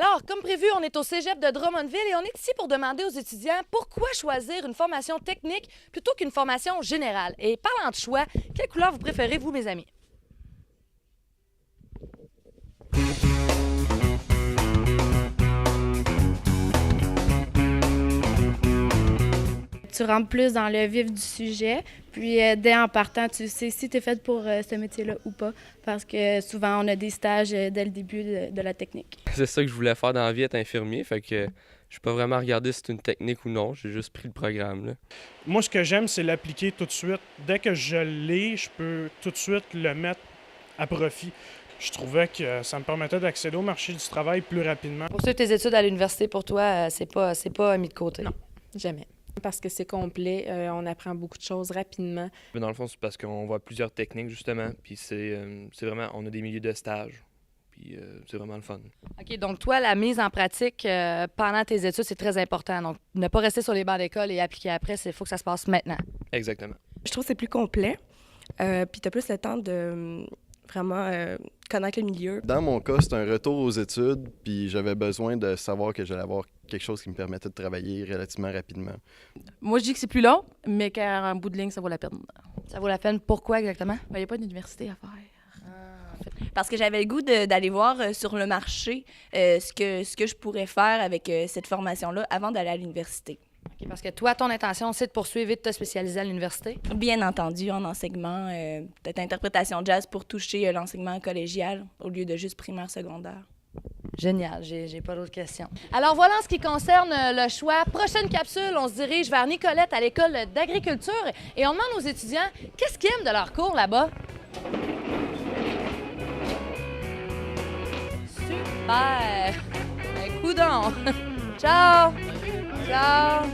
Alors, comme prévu, on est au cégep de Drummondville et on est ici pour demander aux étudiants pourquoi choisir une formation technique plutôt qu'une formation générale. Et parlant de choix, quelle couleur vous préférez, vous, mes amis? Tu rentres plus dans le vif du sujet, puis dès en partant, tu sais si tu es faite pour ce métier-là ou pas, parce que souvent, on a des stages dès le début de la technique. C'est ça que je voulais faire dans la vie, être infirmier, fait que je n'ai pas vraiment regardé si c'est une technique ou non, j'ai juste pris le programme, là. Moi, ce que j'aime, c'est l'appliquer tout de suite. Dès que je l'ai, je peux tout de suite le mettre à profit. Je trouvais que ça me permettait d'accéder au marché du travail plus rapidement. Poursuivre tes études à l'université, pour toi, c'est pas mis de côté. Non. Jamais. Parce que c'est complet, on apprend beaucoup de choses rapidement. Dans le fond, c'est parce qu'on voit plusieurs techniques, justement, puis c'est vraiment, on a des milieux de stage, puis c'est vraiment le fun. OK, donc toi, la mise en pratique pendant tes études, c'est très important. Donc, ne pas rester sur les bancs d'école et appliquer après, il faut que ça se passe maintenant. Exactement. Je trouve que c'est plus complet, puis tu as plus le temps de vraiment connaître le milieu. Dans mon cas, c'est un retour aux études, puis j'avais besoin de savoir que j'allais avoir quelque chose qui me permettait de travailler relativement rapidement. Moi, je dis que c'est plus long, mais qu'en bout de ligne, ça vaut la peine. Ça vaut la peine. Pourquoi exactement? Il n'y a pas d'université à faire. Parce que j'avais le goût d'aller voir sur le marché ce que je pourrais faire avec cette formation-là avant d'aller à l'université. OK, parce que toi, ton intention, c'est de poursuivre et de te spécialiser à l'université? Bien entendu, en enseignement, peut-être interprétation jazz pour toucher l'enseignement collégial au lieu de juste primaire, secondaire. Génial, j'ai pas d'autres questions. Alors voilà en ce qui concerne le choix. Prochaine capsule, on se dirige vers Nicolette à l'école d'agriculture et on demande aux étudiants qu'est-ce qu'ils aiment de leur cours là-bas. Super! Ben, coudonc! Ciao! Ciao!